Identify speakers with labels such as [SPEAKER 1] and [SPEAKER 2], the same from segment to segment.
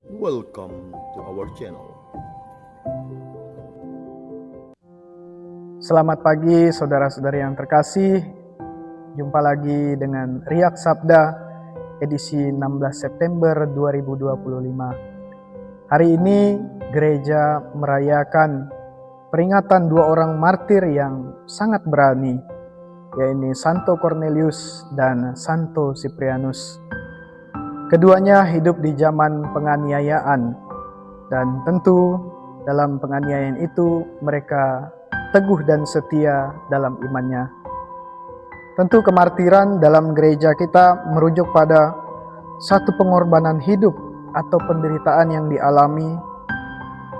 [SPEAKER 1] Welcome to our channel.
[SPEAKER 2] Selamat pagi saudara-saudari yang terkasih. Jumpa lagi dengan Riak Sabda edisi 16 September 2025. Hari ini gereja merayakan peringatan dua orang martir yang sangat berani, yaitu Santo Cornelius dan Santo Cyprianus. Keduanya hidup di zaman penganiayaan, dan tentu dalam penganiayaan itu mereka teguh dan setia dalam imannya. Tentu kemartiran dalam gereja kita merujuk pada satu pengorbanan hidup atau penderitaan yang dialami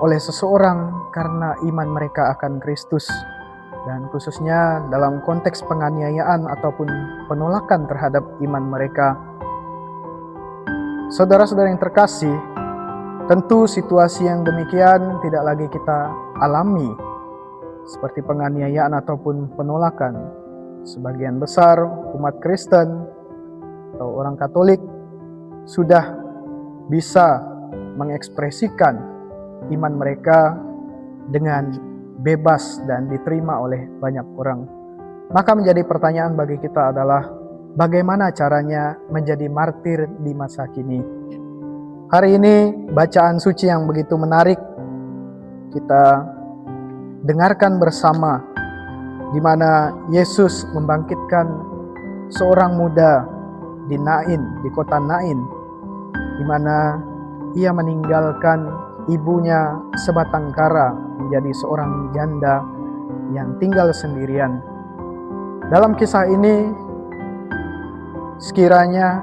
[SPEAKER 2] oleh seseorang karena iman mereka akan Kristus, dan khususnya dalam konteks penganiayaan ataupun penolakan terhadap iman mereka. Saudara-saudara yang terkasih, tentu situasi yang demikian tidak lagi kita alami seperti penganiayaan ataupun penolakan. Sebagian besar umat Kristen atau orang Katolik sudah bisa mengekspresikan iman mereka dengan bebas dan diterima oleh banyak orang. Maka menjadi pertanyaan bagi kita adalah, bagaimana caranya menjadi martir di masa kini? Hari ini bacaan suci yang begitu menarik kita dengarkan bersama, di mana Yesus membangkitkan seorang muda di Nain, di kota Nain, di mana ia meninggalkan ibunya sebatang kara menjadi seorang janda yang tinggal sendirian. Dalam kisah ini sekiranya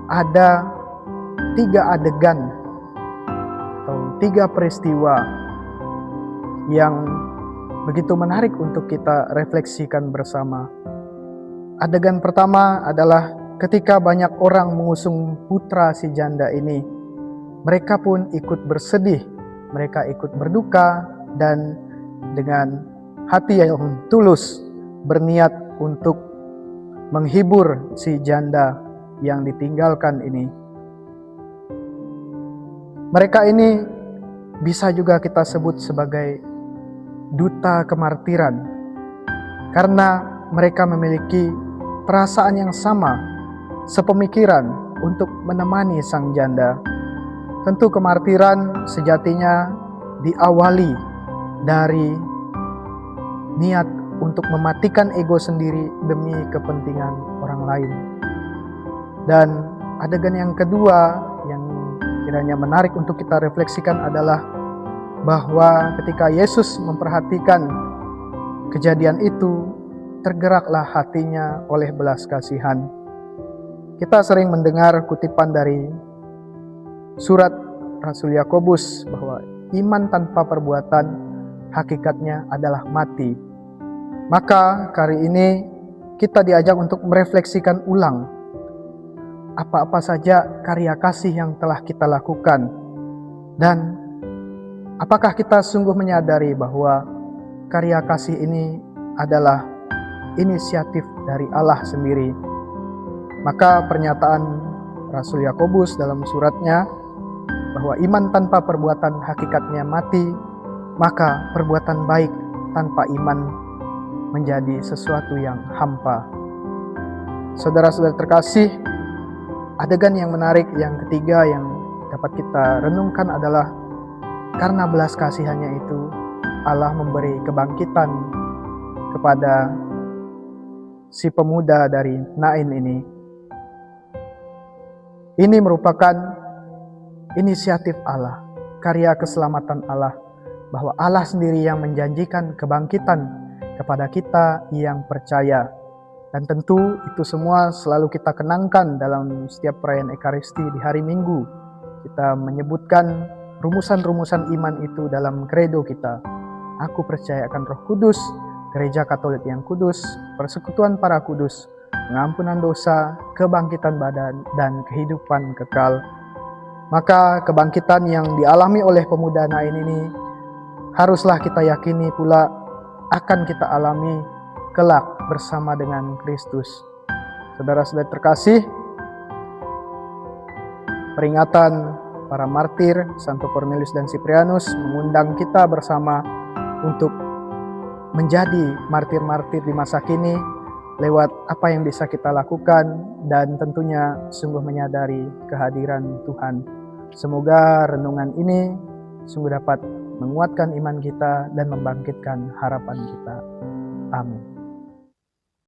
[SPEAKER 2] ada 3 adegan atau 3 peristiwa yang begitu menarik untuk kita refleksikan bersama. Adegan pertama adalah ketika banyak orang mengusung putra si janda ini. Mereka pun ikut bersedih, mereka ikut berduka, dan dengan hati yang tulus berniat untuk menghibur si janda yang ditinggalkan ini. Mereka ini bisa juga kita sebut sebagai duta kemartiran, karena mereka memiliki perasaan yang sama, sepemikiran untuk menemani sang janda. Tentu kemartiran sejatinya diawali dari niat untuk mematikan ego sendiri demi kepentingan orang lain. Dan adegan yang kedua yang kiranya menarik untuk kita refleksikan adalah bahwa ketika Yesus memperhatikan kejadian itu, tergeraklah hatinya oleh belas kasihan. Kita sering mendengar kutipan dari surat Rasul Yakobus bahwa iman tanpa perbuatan hakikatnya adalah mati. Maka kali ini kita diajak untuk merefleksikan ulang apa-apa saja karya kasih yang telah kita lakukan, dan apakah kita sungguh menyadari bahwa karya kasih ini adalah inisiatif dari Allah sendiri. Maka pernyataan Rasul Yakobus dalam suratnya bahwa iman tanpa perbuatan hakikatnya mati, maka perbuatan baik tanpa iman menjadi sesuatu yang hampa. Saudara-saudara terkasih, adegan yang menarik yang ketiga yang dapat kita renungkan adalah karena belas kasihannya itu, Allah memberi kebangkitan kepada si pemuda dari Nain ini. Ini merupakan inisiatif Allah, karya keselamatan Allah, bahwa Allah sendiri yang menjanjikan kebangkitan kepada kita yang percaya. Dan tentu itu semua selalu kita kenangkan dalam setiap perayaan Ekaristi di hari Minggu. Kita menyebutkan rumusan-rumusan iman itu dalam kredo kita. Aku percaya akan Roh Kudus, Gereja Katolik yang kudus, persekutuan para kudus, pengampunan dosa, kebangkitan badan, dan kehidupan kekal. Maka kebangkitan yang dialami oleh pemuda Nain ini haruslah kita yakini pula akan kita alami kelak bersama dengan Kristus. Saudara-saudara terkasih, peringatan para martir, Santo Cornelius dan Siprianus, mengundang kita bersama untuk menjadi martir-martir di masa kini lewat apa yang bisa kita lakukan dan tentunya sungguh menyadari kehadiran Tuhan. Semoga renungan ini sungguh dapat menguatkan iman kita dan membangkitkan harapan kita. Amin.